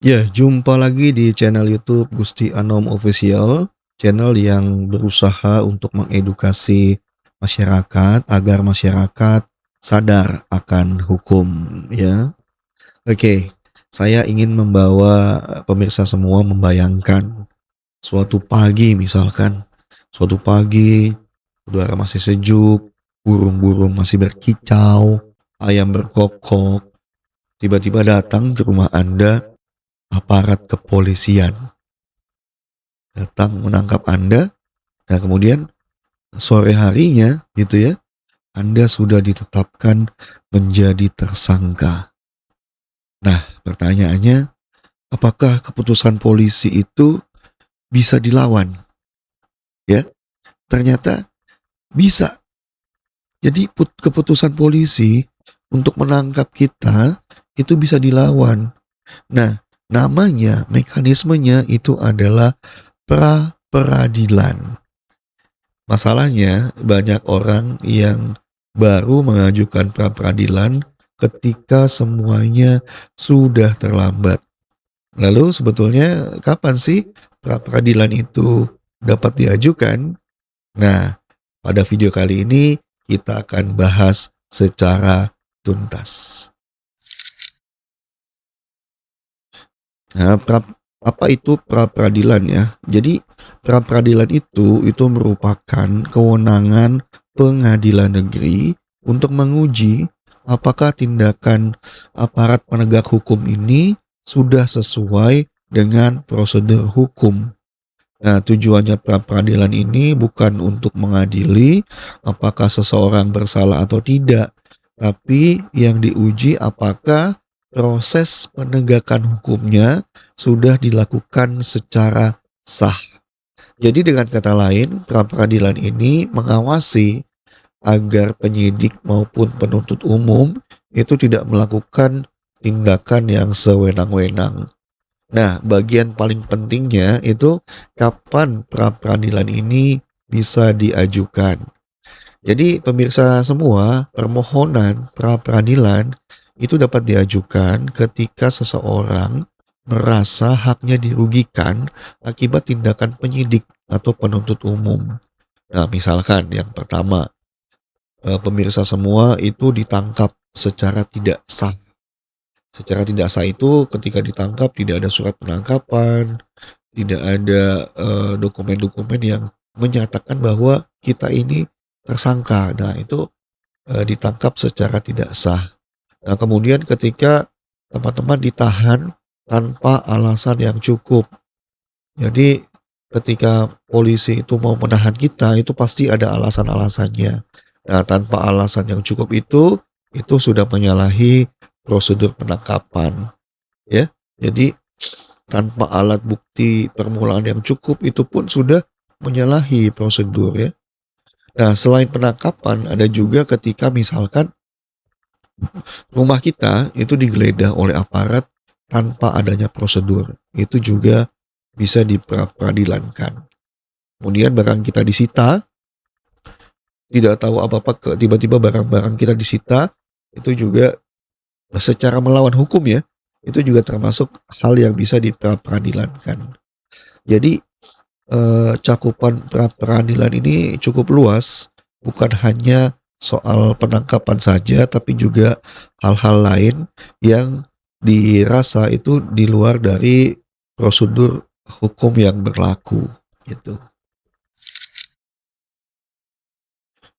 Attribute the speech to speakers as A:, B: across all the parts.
A: Ya, jumpa lagi di channel YouTube Gusti Anom Official, channel yang berusaha untuk mengedukasi masyarakat agar masyarakat sadar akan hukum, ya. Oke, saya ingin membawa pemirsa semua membayangkan suatu pagi misalkan, suatu pagi udara masih sejuk, burung-burung masih berkicau, ayam berkokok, tiba-tiba datang ke rumah Anda aparat kepolisian datang menangkap Anda, dan kemudian sore harinya gitu ya, Anda sudah ditetapkan menjadi tersangka. Nah, pertanyaannya, apakah keputusan polisi itu bisa dilawan? Ya, ternyata bisa. Jadi keputusan polisi untuk menangkap kita itu bisa dilawan. Nah, namanya, mekanismenya itu adalah pra peradilan. Masalahnya, banyak orang yang baru mengajukan pra-peradilan ketika semuanya sudah terlambat. Lalu sebetulnya kapan sih pra-peradilan itu dapat diajukan? Nah, pada video kali ini kita akan bahas secara tuntas. Nah, apa itu pra-peradilan ya? Jadi pra-peradilan itu merupakan kewenangan pengadilan negeri untuk menguji apakah tindakan aparat penegak hukum ini sudah sesuai dengan prosedur hukum. Nah, tujuannya pra-peradilan ini bukan untuk mengadili apakah seseorang bersalah atau tidak, tapi yang diuji apakah proses penegakan hukumnya sudah dilakukan secara sah. Jadi dengan kata lain, pra-peradilan ini mengawasi agar penyidik maupun penuntut umum itu tidak melakukan tindakan yang sewenang-wenang. Nah, bagian paling pentingnya itu kapan pra-peradilan ini bisa diajukan. Jadi pemirsa semua, permohonan pra-peradilan itu dapat diajukan ketika seseorang merasa haknya dirugikan akibat tindakan penyidik atau penuntut umum. Nah, misalkan yang pertama, pemirsa semua itu ditangkap secara tidak sah. Secara tidak sah itu ketika ditangkap tidak ada surat penangkapan, tidak ada dokumen-dokumen yang menyatakan bahwa kita ini tersangka. Nah, itu ditangkap secara tidak sah. Nah, kemudian ketika teman-teman ditahan tanpa alasan yang cukup. Jadi ketika polisi itu mau menahan kita, itu pasti ada alasan-alasannya. Nah, tanpa alasan yang cukup itu sudah menyalahi prosedur penangkapan, ya. Jadi tanpa alat bukti permulaan yang cukup itu pun sudah menyalahi prosedur ya. Nah, selain penangkapan ada juga ketika misalkan rumah kita itu digeledah oleh aparat tanpa adanya prosedur. Itu juga bisa diperadilankan. Kemudian barang kita disita, tidak tahu apa-apa, tiba-tiba barang-barang kita disita, itu juga secara melawan hukum ya, itu juga termasuk hal yang bisa diperadilankan. Jadi cakupan pra-peradilan ini cukup luas, bukan hanya soal penangkapan saja, tapi juga hal-hal lain yang dirasa itu di luar dari prosedur hukum yang berlaku, gitu.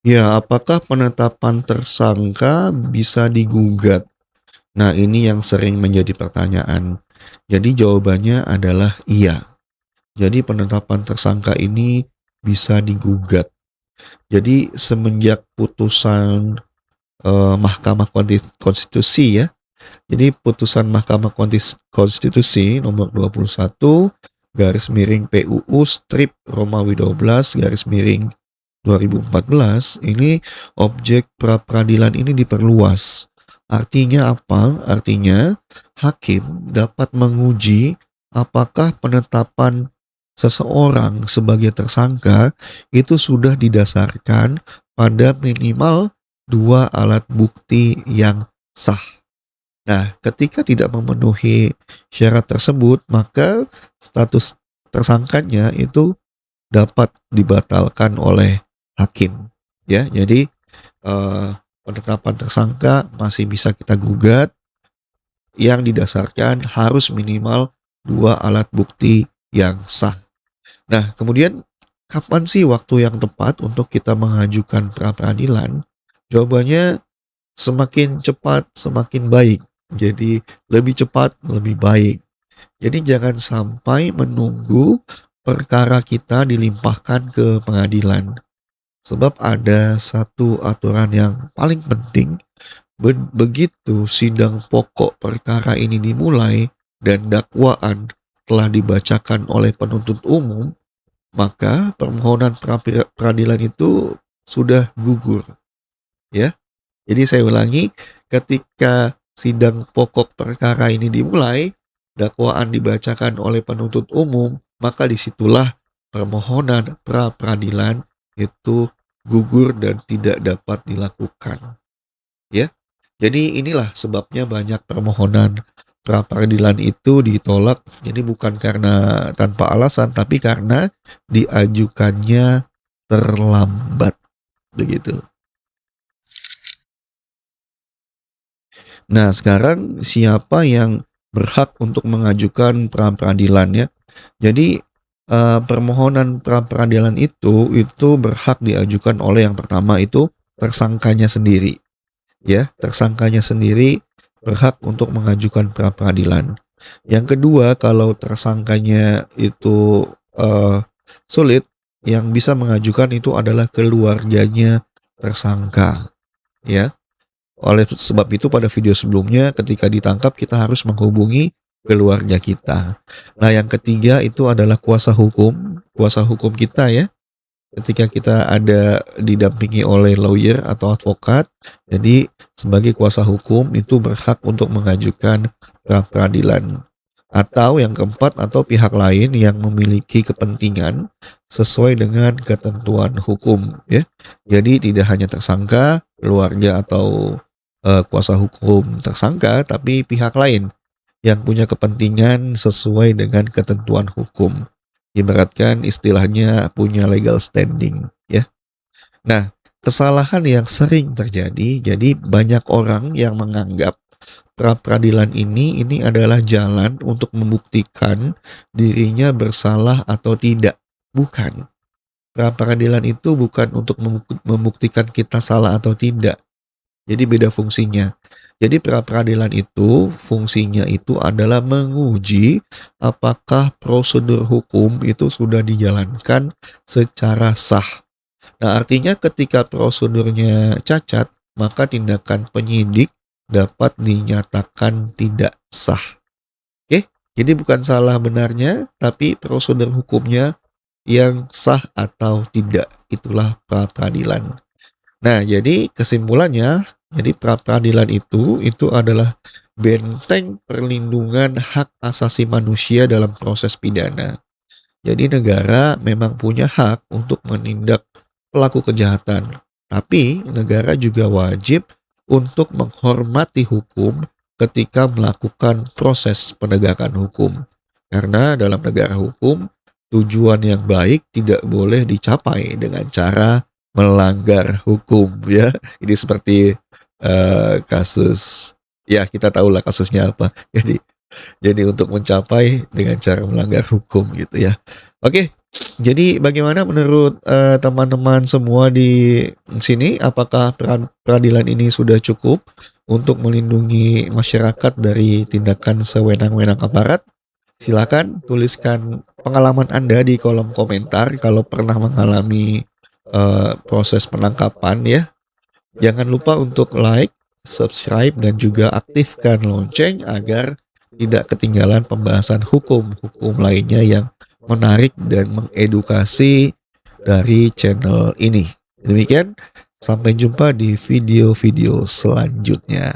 A: Ya, apakah penetapan tersangka bisa digugat? Nah, ini yang sering menjadi pertanyaan. Jadi jawabannya adalah iya. Jadi penetapan tersangka ini bisa digugat. Jadi semenjak putusan Mahkamah Konstitusi ya. Jadi putusan Mahkamah Konstitusi nomor 21 garis miring PUU strip Romawi 12 garis miring 2014 ini objek pra peradilan ini diperluas. Artinya apa? Artinya hakim dapat menguji apakah penetapan seseorang sebagai tersangka itu sudah didasarkan pada minimal dua alat bukti yang sah. Nah, ketika tidak memenuhi syarat tersebut, maka status tersangkanya itu dapat dibatalkan oleh hakim. Ya, jadi penetapan tersangka masih bisa kita gugat yang didasarkan harus minimal 2 alat bukti yang sah. Nah, kemudian kapan sih waktu yang tepat untuk kita mengajukan pra peradilan? Jawabannya semakin cepat semakin baik. Jadi lebih cepat lebih baik. Jadi jangan sampai menunggu perkara kita dilimpahkan ke pengadilan. Sebab ada satu aturan yang paling penting, begitu sidang pokok perkara ini dimulai dan dakwaan telah dibacakan oleh penuntut umum, maka permohonan peradilan itu sudah gugur, ya. Jadi saya ulangi, ketika sidang pokok perkara ini dimulai, dakwaan dibacakan oleh penuntut umum, maka disitulah permohonan pra peradilan itu gugur dan tidak dapat dilakukan. Ya, jadi inilah sebabnya banyak permohonan pra peradilan itu ditolak. Jadi bukan karena tanpa alasan, tapi karena diajukannya terlambat, begitu. Nah, sekarang siapa yang berhak untuk mengajukan pra peradilan ya? Jadi permohonan pra peradilan itu berhak diajukan oleh yang pertama itu tersangkanya sendiri, ya. Tersangkanya sendiri berhak untuk mengajukan pra peradilan. Yang kedua, kalau tersangkanya itu sulit, yang bisa mengajukan itu adalah keluarganya tersangka, ya. Oleh sebab itu pada video sebelumnya ketika ditangkap kita harus menghubungi keluarga kita. Nah, yang ketiga itu adalah kuasa hukum kita ya. Ketika kita ada didampingi oleh lawyer atau advokat, jadi sebagai kuasa hukum itu berhak untuk mengajukan pra peradilan. Atau yang keempat, atau pihak lain yang memiliki kepentingan sesuai dengan ketentuan hukum ya. Jadi tidak hanya tersangka, keluarga atau kuasa hukum tersangka, tapi pihak lain yang punya kepentingan sesuai dengan ketentuan hukum. Ibaratkan istilahnya punya legal standing ya. Nah, kesalahan yang sering terjadi, jadi banyak orang yang menganggap pra peradilan ini adalah jalan untuk membuktikan dirinya bersalah atau tidak. Bukan. Pra peradilan itu bukan untuk membuktikan kita salah atau tidak. Jadi beda fungsinya. Jadi pra peradilan itu fungsinya itu adalah menguji apakah prosedur hukum itu sudah dijalankan secara sah. Nah, artinya ketika prosedurnya cacat, maka tindakan penyidik dapat dinyatakan tidak sah. Oke? Jadi bukan salah benarnya, tapi prosedur hukumnya yang sah atau tidak. Itulah pra peradilan. Nah, jadi kesimpulannya, jadi pra peradilan itu adalah benteng perlindungan hak asasi manusia dalam proses pidana. Jadi negara memang punya hak untuk menindak pelaku kejahatan, tapi negara juga wajib untuk menghormati hukum ketika melakukan proses penegakan hukum. Karena dalam negara hukum, tujuan yang baik tidak boleh dicapai dengan cara melanggar hukum ya. Ini seperti kasus, ya kita tahulah kasusnya apa. Jadi untuk mencapai dengan cara melanggar hukum gitu ya. Oke, jadi bagaimana menurut teman-teman semua di sini? Apakah peradilan ini sudah cukup untuk melindungi masyarakat dari tindakan sewenang-wenang aparat? Silakan tuliskan pengalaman Anda di kolom komentar kalau pernah mengalami proses penangkapan ya. Jangan lupa untuk like, subscribe, dan juga aktifkan lonceng agar tidak ketinggalan pembahasan hukum-hukum lainnya yang menarik dan mengedukasi dari channel ini. Demikian, sampai jumpa di video-video selanjutnya.